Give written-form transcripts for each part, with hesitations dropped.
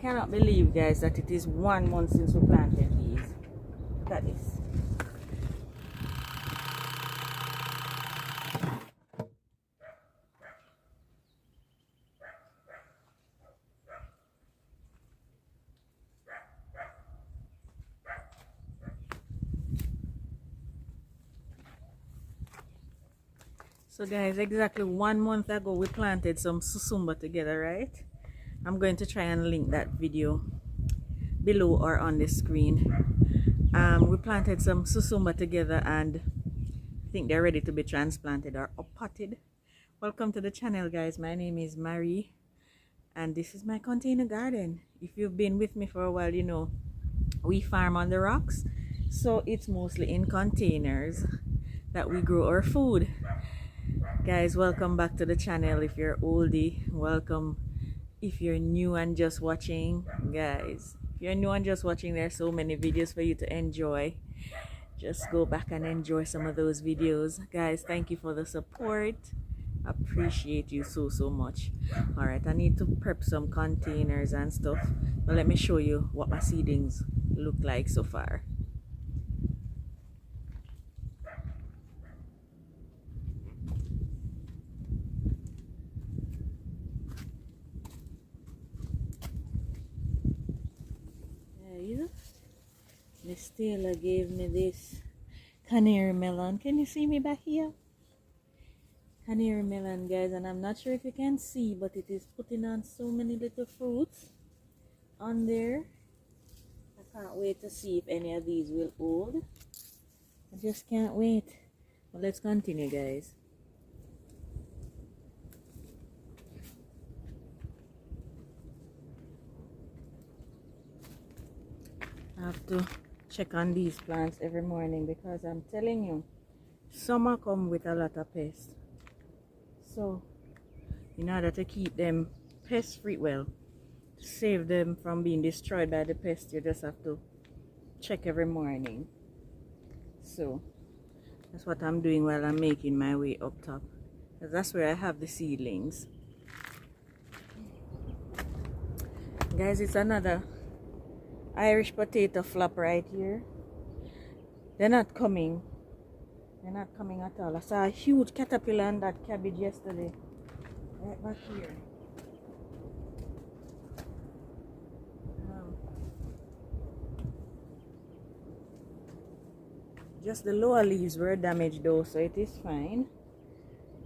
cannot believe, guys, that it is 1 month since we planted these. Look at this. So guys, exactly 1 month ago we planted some Susumba together, right? I'm going to try and link that video below or on the screen. We planted some Susumba together and I think they're ready to be transplanted or potted. Welcome to the channel, guys. My name is Marie and this is my container garden. If you've been with me for a while, you know we farm on the rocks, so it's mostly in containers that we grow our food. Guys, welcome back to the channel. If you're oldie, welcome. If you're new and just watching, guys, if you're new and just watching, there's so many videos for you to enjoy. Just go back and enjoy some of those videos. Guys, thank you for the support. Appreciate you so much. All right, I need to prep some containers and stuff, but let me show you what my seedlings look like so far. Miss Taylor gave me this canary melon. Can you see me back here? Canary melon, guys, and I'm not sure if you can see, but it is putting on so many little fruits on there. I can't wait to see if any of these will hold. I just can't wait. Well, let's continue, guys. I have to check on these plants every morning because I'm telling you, summer come with a lot of pests. So in order to keep them pest free, well, to save them from being destroyed by the pests, you just have to check every morning. So that's what I'm doing while I'm making my way up top, because that's where I have the seedlings. Guys, it's another Irish potato flop right here. They're not coming. They're not coming at all. I saw a huge caterpillar on that cabbage yesterday. Right back here. Just the lower leaves were damaged though, so it is fine.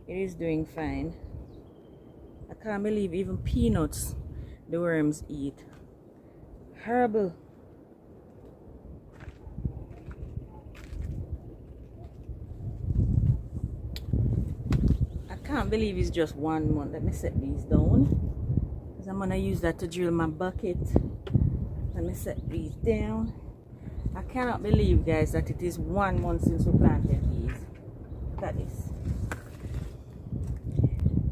It is doing fine. I can't believe even peanuts the worms eat. Horrible. I can't believe it's just 1 month. Let me set these down because I'm gonna use that to drill my bucket. Let me set these down. I cannot believe, guys, that it is 1 month since we planted these. Look at this.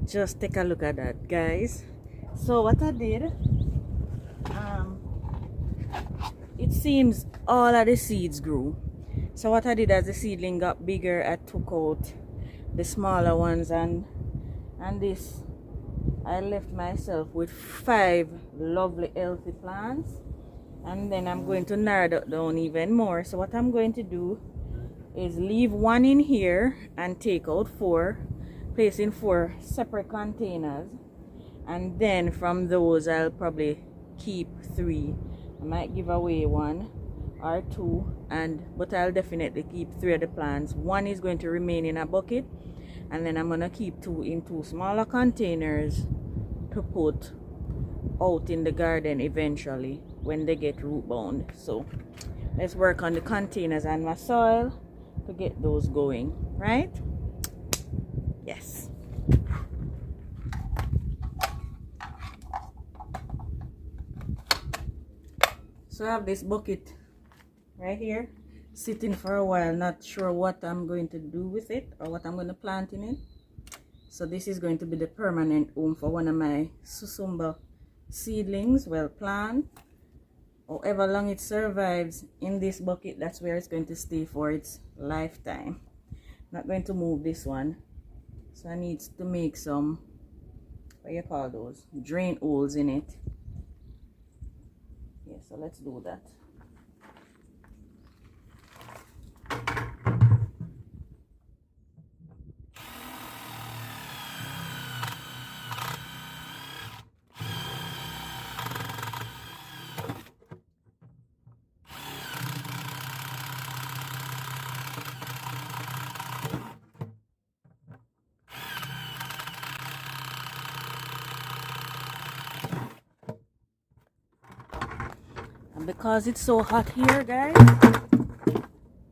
Just take a look at that, guys. So what I did, it seems all of the seeds grew. So what I did, as the seedling got bigger, I took out the smaller ones, and this, I left myself with 5 lovely healthy plants. And then I'm going to narrow that down even more. So what I'm going to do is leave 1 in here and take out 4, place in 4 separate containers, and then from those I'll probably keep 3. I might give away 1 or 2, but I'll definitely keep 3 of the plants. 1 is going to remain in a bucket, and then I'm gonna keep 2 in 2 smaller containers to put out in the garden eventually when they get root bound. So let's work on the containers and my soil to get those going, right? Yes. So I have this bucket right here sitting for a while, not sure what I'm going to do with it or what I'm going to plant in it. So this is going to be the permanent home for one of my Susumba seedlings. Well, plant, however long it survives in this bucket, that's where it's going to stay for its lifetime. Not going to move this one, so I need to make some, what you call those, drain holes in it. Okay, so let's do that. And because it's so hot here, guys,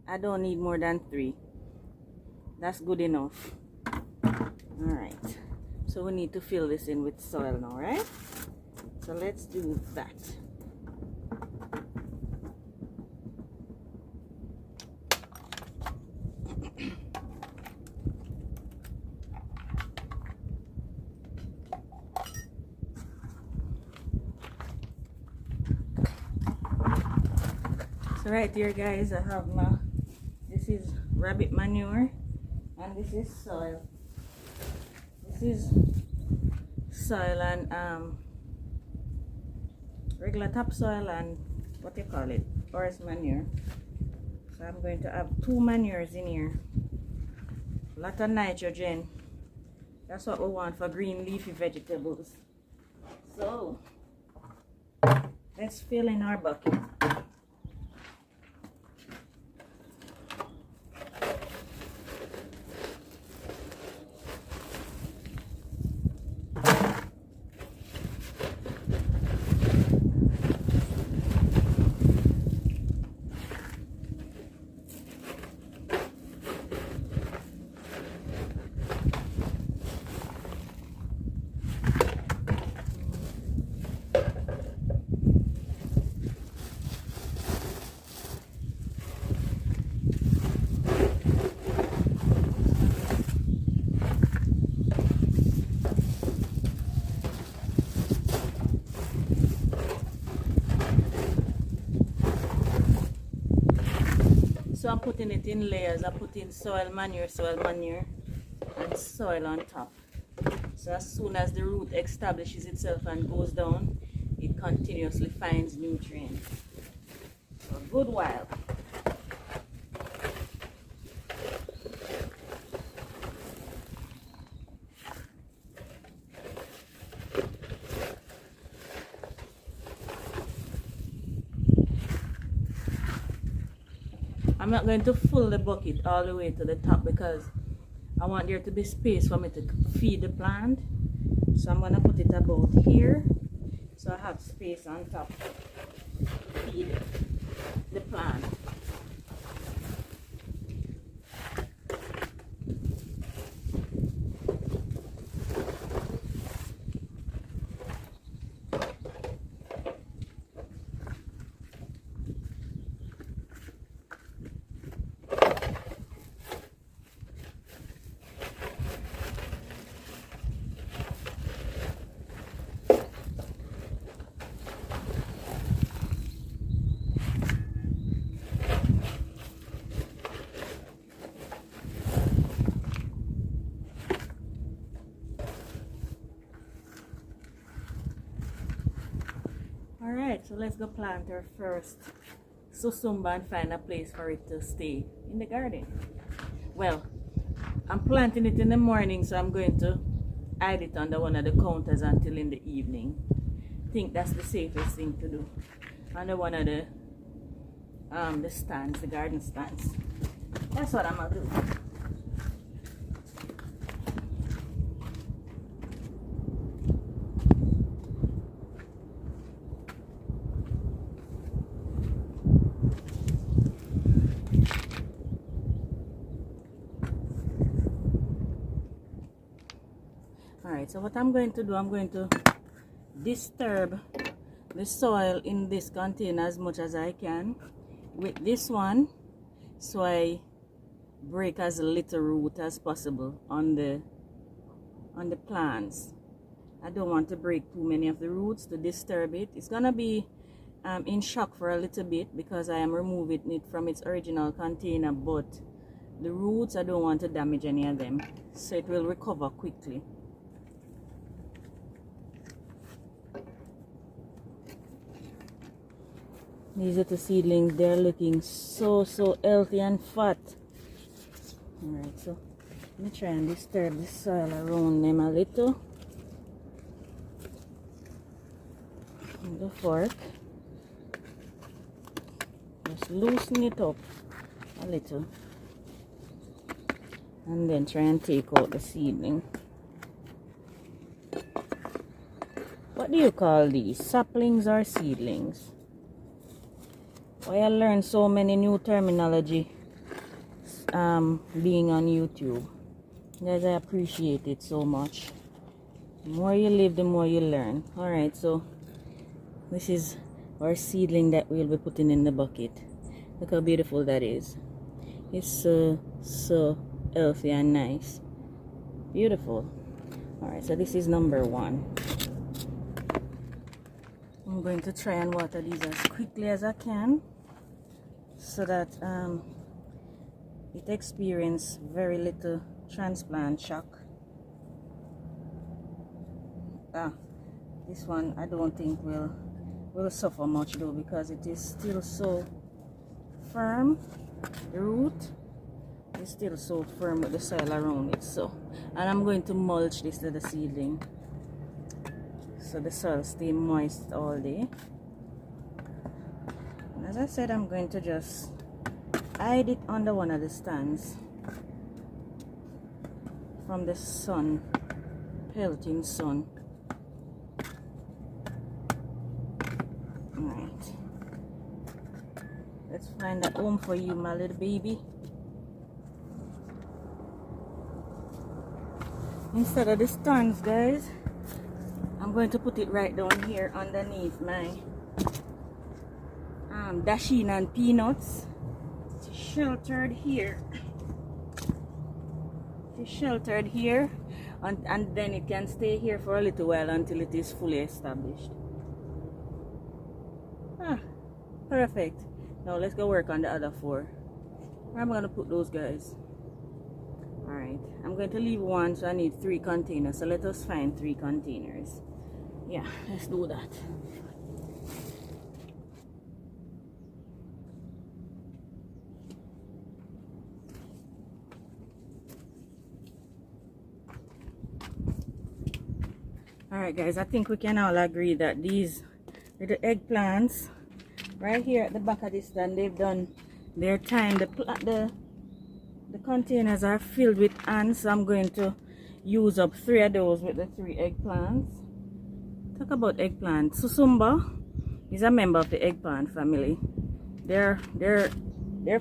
I don't need more than 3. That's good enough. Alright, so we need to fill this in with soil now, right? So let's do that. So right here, guys, I have this is rabbit manure and this is soil. This is soil and regular topsoil and what you call it, forest manure. So I'm going to have 2 manures in here. A lot of nitrogen. That's what we want for green leafy vegetables. So let's fill in our bucket. So I'm putting it in layers. I put in soil manure, and soil on top. So as soon as the root establishes itself and goes down, it continuously finds nutrients. For a good while. I'm not going to fill the bucket all the way to the top because I want there to be space for me to feed the plant. So I'm going to put it about here so I have space on top to feed the plant. Alright, so let's go plant our first Susumba and find a place for it to stay in the garden. Well, I'm planting it in the morning, so I'm going to hide it under one of the counters until in the evening. I think that's the safest thing to do. Under one of the stands, the garden stands. That's what I'm gonna do. Alright, so what I'm going to do, I'm going to disturb the soil in this container as much as I can with this one, so I break as little root as possible on the plants. I don't want to break too many of the roots to disturb it. It's gonna be in shock for a little bit because I am removing it from its original container, but the roots, I don't want to damage any of them, so it will recover quickly. These little seedlings, they're looking so healthy and fat. Alright, so let me try and disturb the soil around them a little with the fork. Just loosen it up a little and then try and take out the seedling. What do you call these? Saplings or seedlings? Why I learned so many new terminology being on YouTube. Guys, I appreciate it so much. The more you live, the more you learn. Alright, so this is our seedling that we'll be putting in the bucket. Look how beautiful that is. It's so healthy and nice. Beautiful. Alright, so this is number 1. I'm going to try and water these as quickly as I can so that it experiences very little transplant shock. This one I don't think will suffer much though, because it is still so firm. The root is still so firm with the soil around it. So, and I'm going to mulch this little seedling so the soil stay moist all day. And as I said, I'm going to just hide it under one of the stands from the sun, pelting sun. Alright, let's find a home for you, my little baby. Instead of the stands, guys, I'm going to put it right down here underneath my dasheen and peanuts. It's sheltered here. It's sheltered here, and then it can stay here for a little while until it is fully established. Perfect. Now let's go work on the other 4. Where am I going to put those guys? Alright, I'm going to leave 1, so I need 3 containers. So let us find 3 containers. Yeah, let's do that. Alright guys, I think we can all agree that these little eggplants right here at the back of this stand, they've done their time. The containers are filled with ants, so I'm going to use up 3 of those with the 3 eggplants. Talk about eggplant. Susumba is a member of the eggplant family. They're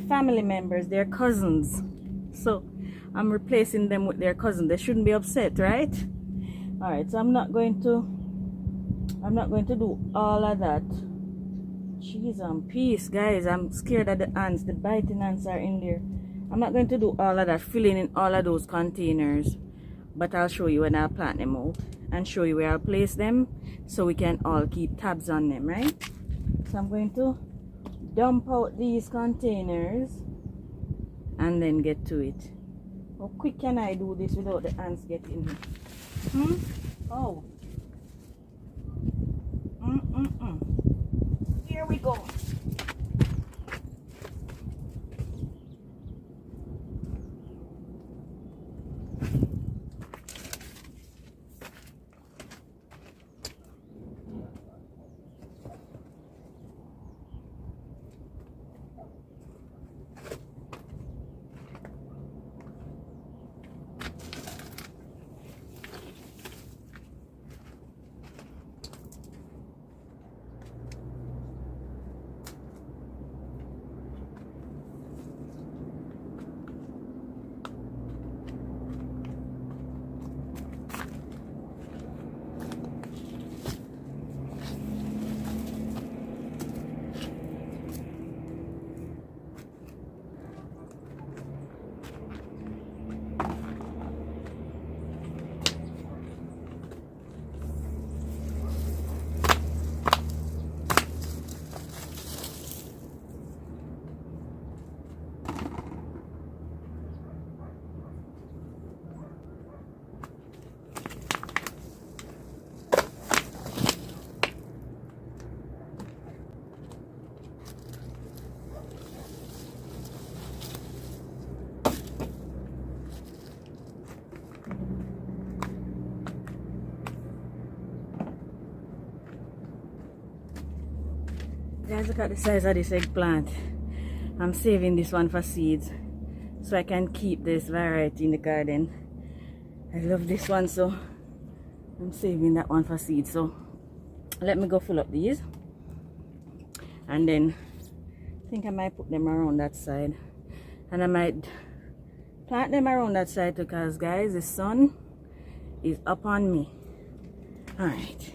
family members, they're cousins. So I'm replacing them with their cousin. They shouldn't be upset, right? Alright, so I'm not going to do all of that. Jeez and peace, guys. I'm scared of the ants. The biting ants are in there. I'm not going to do all of that, filling in all of those containers, but I'll show you when I plant them out and show you where I'll place them so we can all keep tabs on them, right? So I'm going to dump out these containers and then get to it. How quick can I do this without the ants getting here? Oh. Here we go. Guys, look at the size of this eggplant. I'm saving this one for seeds so I can keep this variety in the garden. I love this one, so I'm saving that one for seeds. So let me go fill up these, and then I think I might put them around that side, and I might plant them around that side too, because guys, the sun is up on me. All right.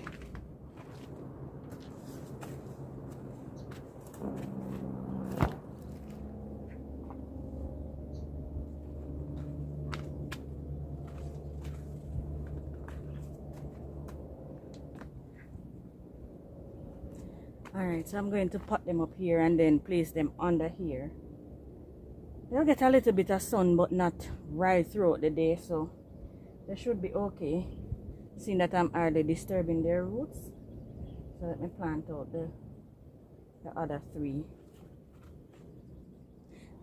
Alright, so I'm going to pot them up here and then place them under here. They'll get a little bit of sun, but not right throughout the day, so they should be okay, seeing that I'm hardly disturbing their roots. So let me plant out the other three.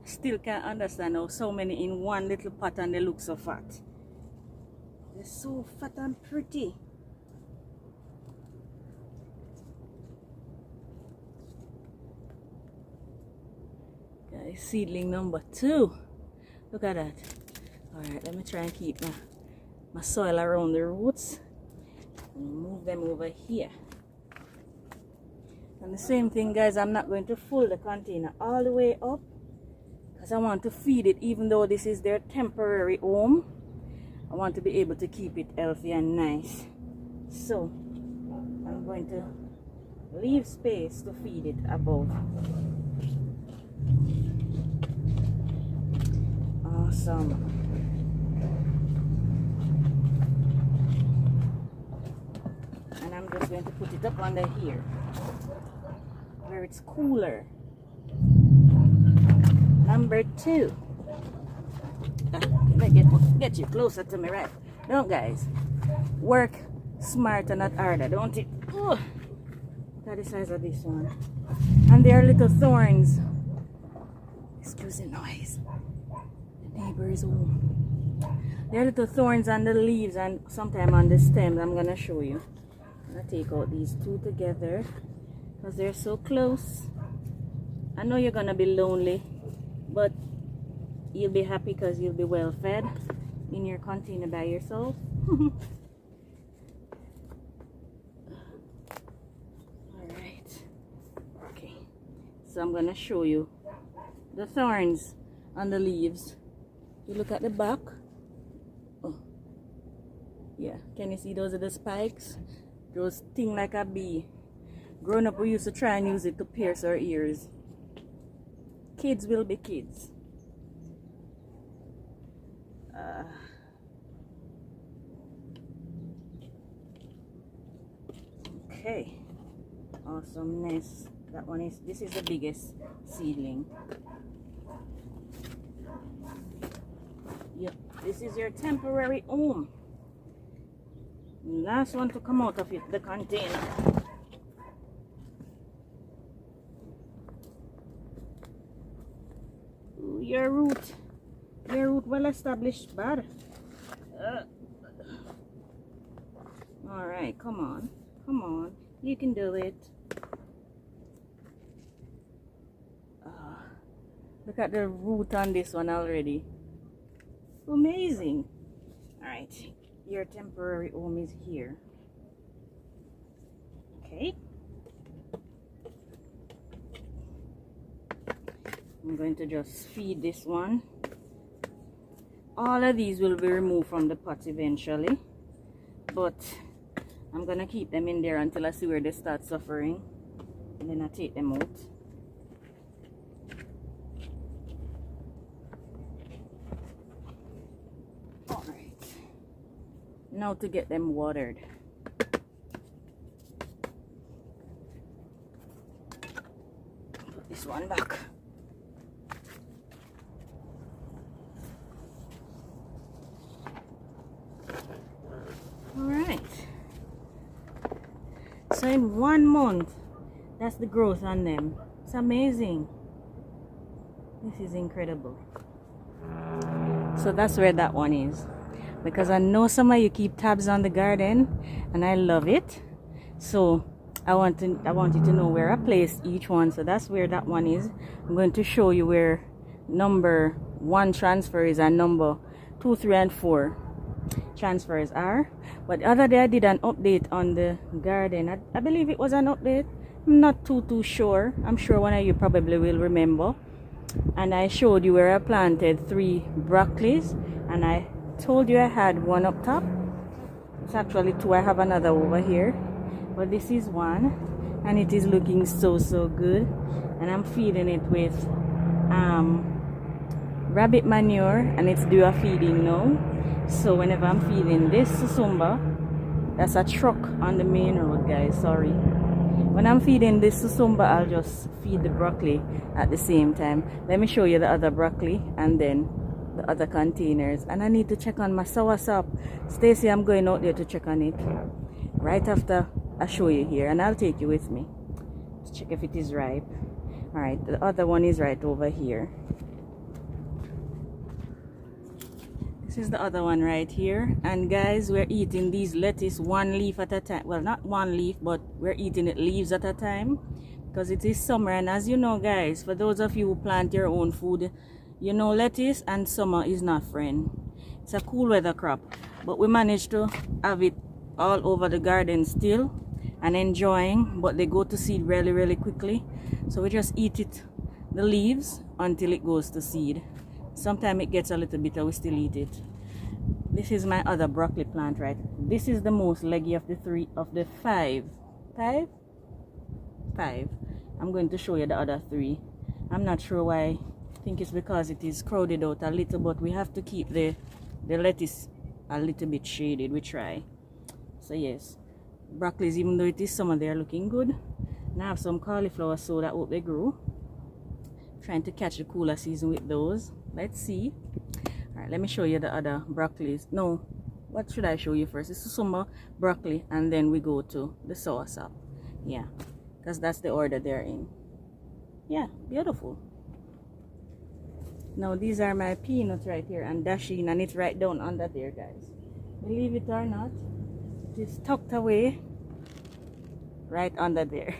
Still can't understand how so many in one little pot and they look so fat. They're so fat and pretty. Seedling number 2. Look at that. Alright, let me try and keep my soil around the roots and move them over here. And the same thing, guys, I'm not going to fill the container all the way up because I want to feed it. Even though this is their temporary home, I want to be able to keep it healthy and nice. So I'm going to leave space to feed it above. Awesome. And I'm just going to put it up under here where it's cooler. Number 2. Let me get you closer to me, right? Don't, guys. Work smarter, not harder, don't it? Look at the size of this one. And there are little thorns. Excuse the noise. Neighbor's home. There are little thorns on the leaves and sometimes on the stems. I'm gonna show you. I'm gonna take out these 2 together because they're so close. I know you're gonna be lonely, but you'll be happy because you'll be well fed in your container by yourself. Alright. Okay. So I'm gonna show you the thorns on the leaves. You look at the back. Oh, yeah. Can you see those are the spikes? Those sting like a bee. Growing up, we used to try and use it to pierce our ears. Kids will be kids. Okay. Awesomeness. That one is. This is the biggest seedling. Yep, this is your temporary home. Last one to come out of it, the container. Ooh, your root well established, bud. All right, come on, you can do it. Look at the root on this one already. Amazing. All right, your temporary home is here. Okay, I'm going to just feed this one. All of these will be removed from the pot eventually, but I'm gonna keep them in there until I see where they start suffering, and then I take them out. Now to get them watered. Put this one back. Alright. So in 1 month, that's the growth on them. It's amazing. This is incredible. So that's where that one is. Because I know some of you keep tabs on the garden and I love it. So I want you to know where I placed each one. So that's where that one is. I'm going to show you where number 1 transfer is and number 2, 3, and 4 transfers are. But the other day I did an update on the garden. I believe it was an update. I'm not too sure. I'm sure one of you probably will remember. And I showed you where I planted 3 broccolis, and I told you I had one up top. It's actually 2. I have another over here, but this is one, and it is looking so good. And I'm feeding it with rabbit manure, and it's due a feeding now. So whenever I'm feeding this Susumba, that's a truck on the main road, guys, sorry. When I'm feeding this Susumba, I'll just feed the broccoli at the same time. Let me show you the other broccoli and then the other containers. And I need to check on my soursop. Stacy, I'm going out there to check on it right after I show you here, and I'll take you with me to check if it is ripe. Alright, the other one is right over here. This is the other one right here. And guys, we're eating these lettuce 1 leaf at a time. Well, not 1 leaf, but we're eating it leaves at a time because it is summer. And as you know, guys, for those of you who plant your own food, you know lettuce and summer is not friend. It's a cool weather crop, but we managed to have it all over the garden still and enjoying, but they go to seed really quickly. So we just eat it, the leaves, until it goes to seed. Sometimes it gets a little bitter, we still eat it. This is my other broccoli plant, right? This is the most leggy of the 5. Five. I'm going to show you the other 3. I'm not sure why. I think it's because it is crowded out a little, but we have to keep the lettuce a little bit shaded. We try. So yes, broccolis, even though it is summer, they're looking good. And I have some cauliflower, so that hope they grow. Trying to catch the cooler season with those. Let's see. Alright, let me show you the other broccolis. No, what should I show you first? It's Susumba, broccoli, and then we go to the soursop. Yeah, because that's the order they're in. Yeah, beautiful. Now these are my peanuts right here and dasheen, and it's right down under there, guys. Believe it or not, it is tucked away right under there.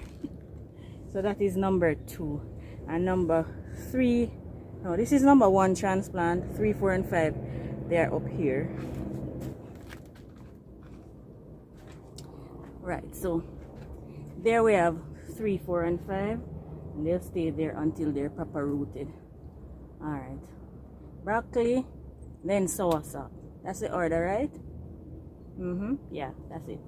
So that is number 2. And number 3, no, this is number 1 transplant. 3, 4, and 5, they're up here. Right, so there we have 3, 4, and 5, and they'll stay there until they're proper rooted. Alright, broccoli, then soursop. That's the order, right? Yeah, that's it.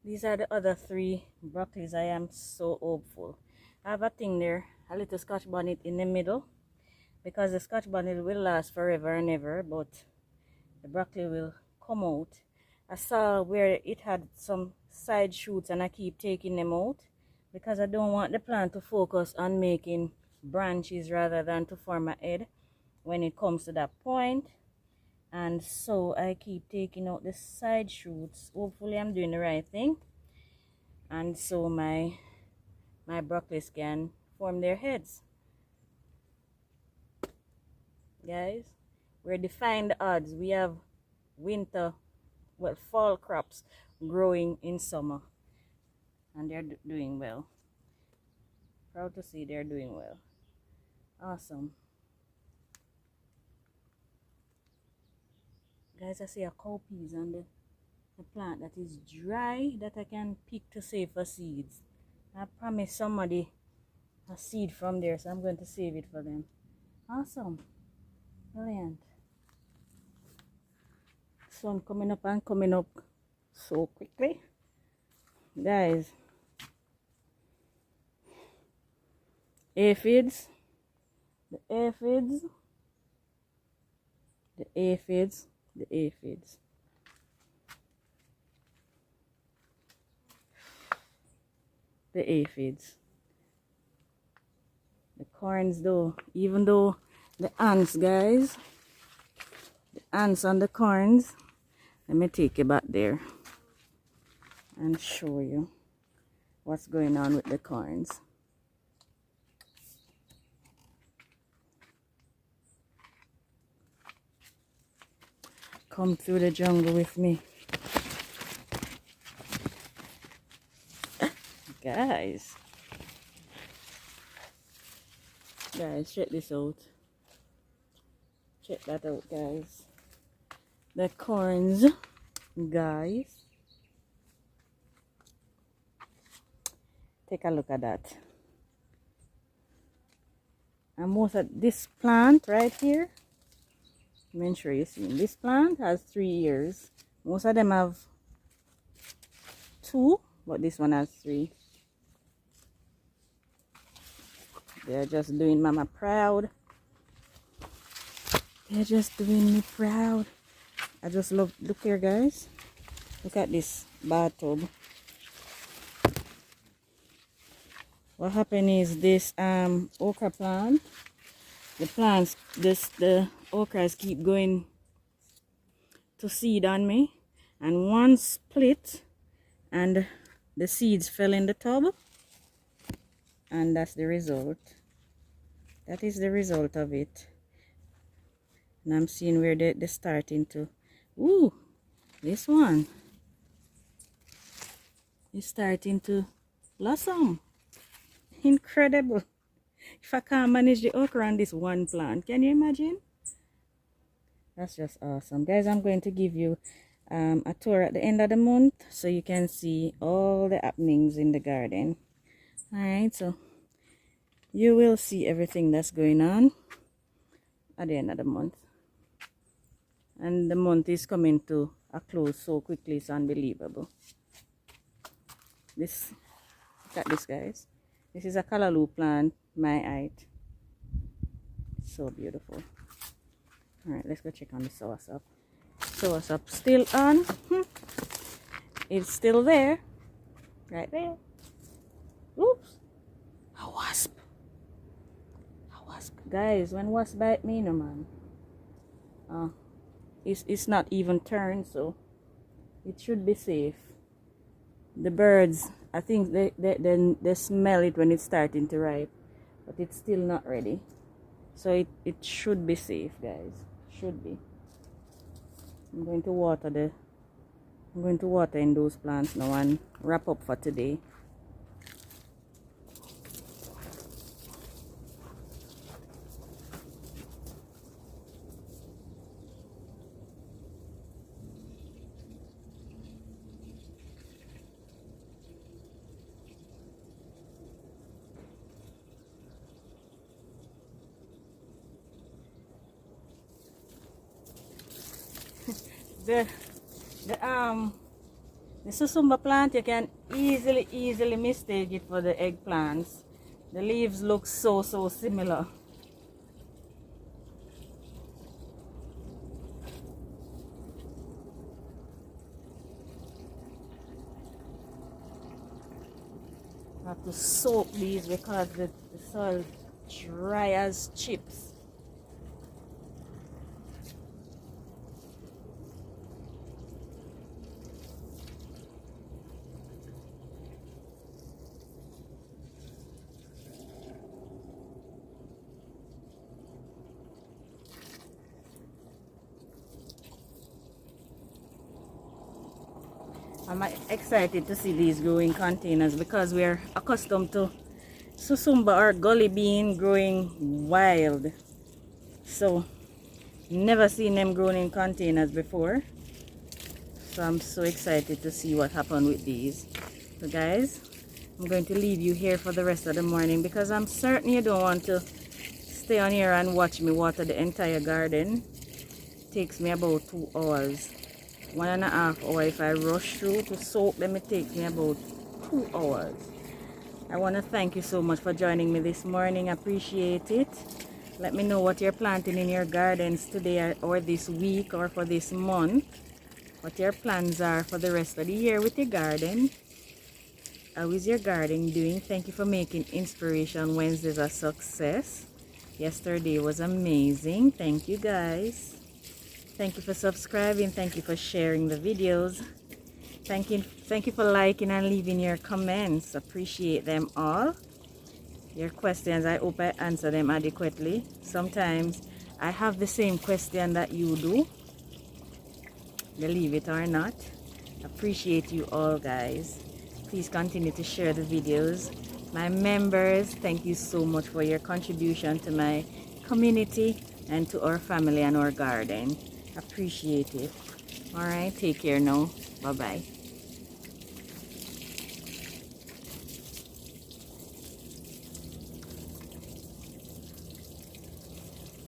These are the other 3 broccolis. I am so hopeful. I have a thing there, a little scotch bonnet in the middle, because the scotch bonnet will last forever and ever, but the broccoli will come out. I saw where it had some side shoots, and I keep taking them out because I don't want the plant to focus on making branches rather than to form a head when it comes to that point. And so I keep taking out the side shoots. Hopefully I'm doing the right thing, and so my broccolis can form their heads. Guys, we're defying the odds. We have fall crops growing in summer, and they're doing well. Proud to see they're doing well. Awesome. Guys, I see a cowpeas on the plant that is dry that I can pick to save for seeds. I promised somebody a seed from there, so I'm going to save it for them. Awesome. Brilliant. Sun coming up and coming up so quickly. Guys, aphids, the aphids, the aphids, the aphids. The aphids, the corns though. Even though the ants, guys, the ants on the corns. Let me take you back there and show you what's going on with the corns. Come through the jungle with me. Guys, check this out. Check that out, guys. The corns, guys. Take a look at that. And most of this plant right here, make sure you see, this plant has 3 years. Most of them have 2, but this one has 3. They're just doing mama proud. They're just doing me proud. I just love, look here, guys. Look at this bathtub. What happened is this okra plant, the okras keep going to seed on me, and one split and the seeds fell in the tub, and that's the result. That is the result of it. And I'm seeing where they're starting to, ooh, this one is starting to blossom. Incredible. If I can't manage the okra on this one plant, can you imagine? That's just awesome. Guys, I'm going to give you a tour at the end of the month so you can see all the happenings in the garden. Alright, so you will see everything that's going on at the end of the month. And the month is coming to a close so quickly, it's unbelievable. Look at this, guys. This is a callaloo plant, my height. So beautiful. Alright, let's go check on the soursop. Soursop still on. It's still there. Right there. Oops. A wasp. A wasp. Guys, when wasp bite me, no man. It's not even turned, so it should be safe. The birds, I think they smell it when it's starting to ripe, but it's still not ready. So it should be safe, guys. Should be. I'm going to water in those plants now and wrap up for today. The Susumba plant, you can easily mistake it for the eggplants. The leaves look so similar. I have to soak these because the soil is dry as chips. I'm excited to see these growing containers because we're accustomed to Susumba or gully bean growing wild. So, never seen them grown in containers before. So I'm so excited to see what happened with these. So guys, I'm going to leave you here for the rest of the morning because I'm certain you don't want to stay on here and watch me water the entire garden. It takes me about 2 hours. 1.5 hours if I rush through to soak them. It takes me about 2 hours. I want to thank you so much for joining me this morning. I appreciate it. Let me know what you're planting in your gardens today or this week or for this month. What your plans are for the rest of the year with your garden. How is your gardening doing? Thank you for making Inspiration Wednesdays a success. Yesterday was amazing. Thank you guys. Thank you for subscribing. Thank you for sharing the videos. Thank you for liking and leaving your comments. Appreciate them all. Your questions, I hope I answer them adequately. Sometimes I have the same question that you do, believe it or not. Appreciate you all, guys. Please continue to share the videos. My members, thank you so much for your contribution to my community and to our family and our garden. Appreciate it. All right, take care now. Bye bye.